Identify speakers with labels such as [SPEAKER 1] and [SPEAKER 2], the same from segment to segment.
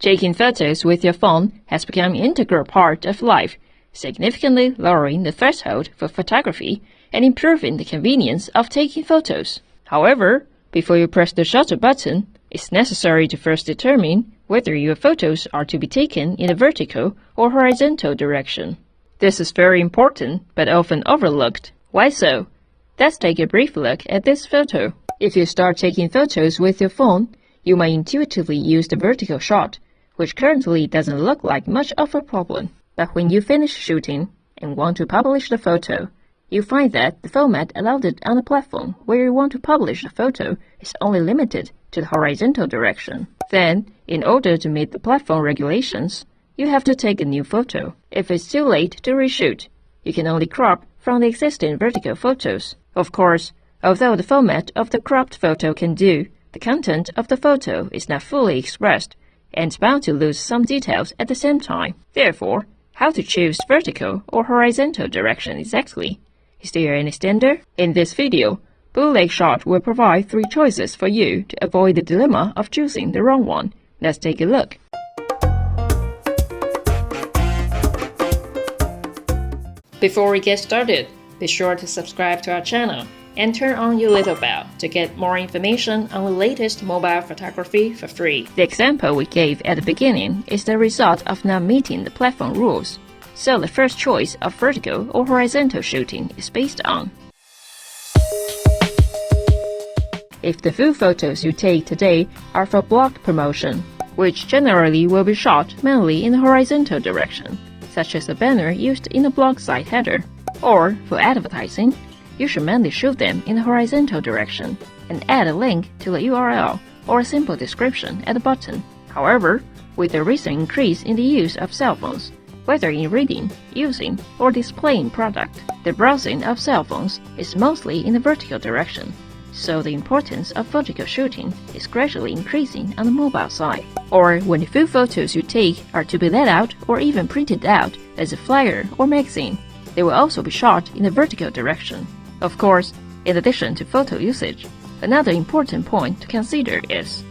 [SPEAKER 1] Taking photos with your phone has become an integral part of life, significantly lowering the threshold for photography and improving the convenience of taking photos. However, before you press the shutter button, it's necessary to first determine whether your photos are to be taken in a vertical or horizontal direction. This is very important, but often overlooked. Why so? Let's take a brief look at this photo. If you start taking photos with your phone, you may intuitively use the vertical shot, which currently doesn't look like much of a problem. But when you finish shooting and want to publish the photo, you find that the format allowed on the platform where you want to publish the photo is only limited to the horizontal direction. Then, in order to meet the platform regulations, you have to take a new photo. If it's too late to reshoot, you can only crop from the existing vertical photos. Of course, although the format of the cropped photo can do, the content of the photo is not fully expressed and is bound to lose some details at the same time. Therefore, how to choose vertical or horizontal direction exactly? Is there any standard? In this video, Bootleg Shot will provide 3 choices for you to avoid the dilemma of choosing the wrong one. Let's take a look. Before we get started, be sure to subscribe to our channel and turn on your little bell to get more information on the latest mobile photography for free. The example we gave at the beginning is the result of not meeting the platform rules, so the first choice of vertical or horizontal shooting is based on. If the full photos you take today are for blog promotion, which generally will be shot mainly in the horizontal direction, such as a banner used in a blog site header, or for advertising, you should mainly shoot them in the horizontal direction and add a link to the URL or a simple description at the bottom. However, with the recent increase in the use of cell phones, whether in reading, using, or displaying product, the browsing of cell phones is mostly in the vertical direction, so the importance of vertical shooting is gradually increasing on the mobile side. Or when the full photos you take are to be let out or even printed out as a flyer or magazine, they will also be shot in the vertical direction. Of course, in addition to photo usage, another important point to consider is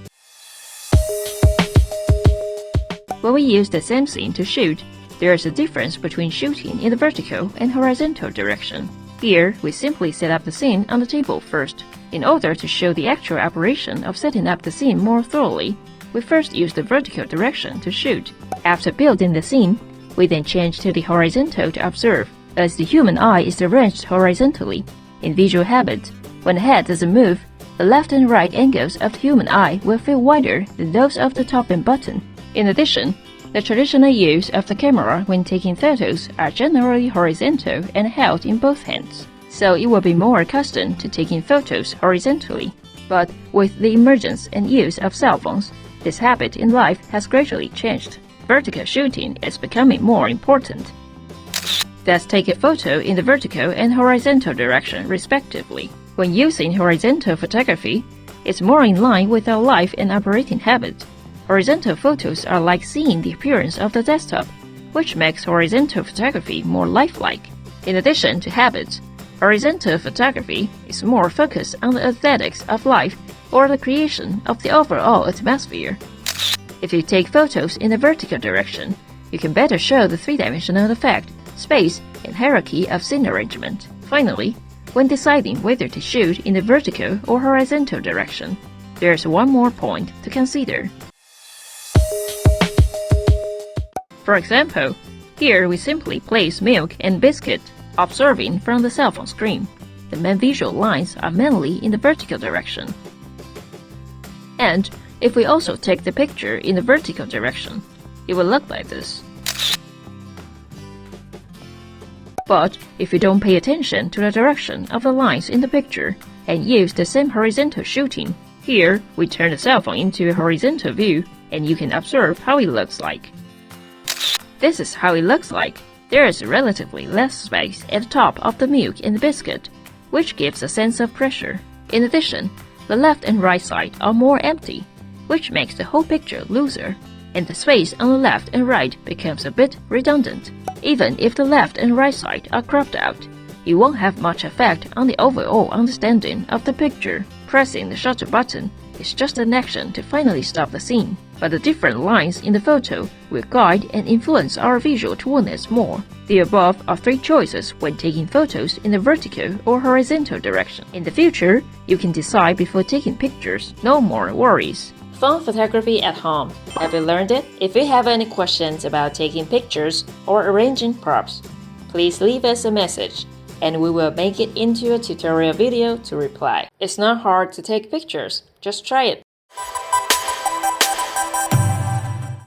[SPEAKER 1] when we use the same scene to shoot, there is a difference between shooting in the vertical and horizontal direction. Here, we simply set up the scene on the table first. In order to show the actual operation of setting up the scene more thoroughly, we first use the vertical direction to shoot. After building the scene, we then change to the horizontal to observe, as the human eye is arranged horizontally. In visual habits, when the head doesn't move, the left and right angles of the human eye will feel wider than those of the top and bottom. In addition, the traditional use of the camera when taking photos are generally horizontal and held in both hands, so you will be more accustomed to taking photos horizontally. But with the emergence and use of cell phones, this habit in life has gradually changed. Vertical shooting is becoming more important. Let's take a photo in the vertical and horizontal direction respectively. When using horizontal photography, it's more in line with our life and operating habits. Horizontal photos are like seeing the appearance of the desktop, which makes horizontal photography more lifelike. In addition to habits, horizontal photography is more focused on the aesthetics of life or the creation of the overall atmosphere. If you take photos in the vertical direction, you can better show the three-dimensional effect, space, and hierarchy of scene arrangement. Finally, when deciding whether to shoot in the vertical or horizontal direction, there's one more point to consider. For example, here we simply place milk and biscuit, observing from the cell phone screen. The main visual lines are mainly in the vertical direction. And if we also take the picture in the vertical direction, it will look like this. But if you don't pay attention to the direction of the lines in the picture and use the same horizontal shooting, here we turn the cell phone into a horizontal view and you can observe how it looks like. This is how it looks like. There is relatively less space at the top of the milk and the biscuit, which gives a sense of pressure. In addition, the left and right side are more empty, which makes the whole picture looser, and the space on the left and right becomes a bit redundant. Even if the left and right side are cropped out, it won't have much effect on the overall understanding of the picture. Pressing the shutter button is just an action to finally stop the scene. but the different lines in the photo will guide and influence our visual towardness more. The above are 3 choices when taking photos in the vertical or horizontal direction. In the future, you can decide before taking pictures. No more worries. Phone photography at home. Have you learned it? If you have any questions about taking pictures or arranging props, please leave us a message, and we will make it into a tutorial video to reply. It's not hard to take pictures. Just try it.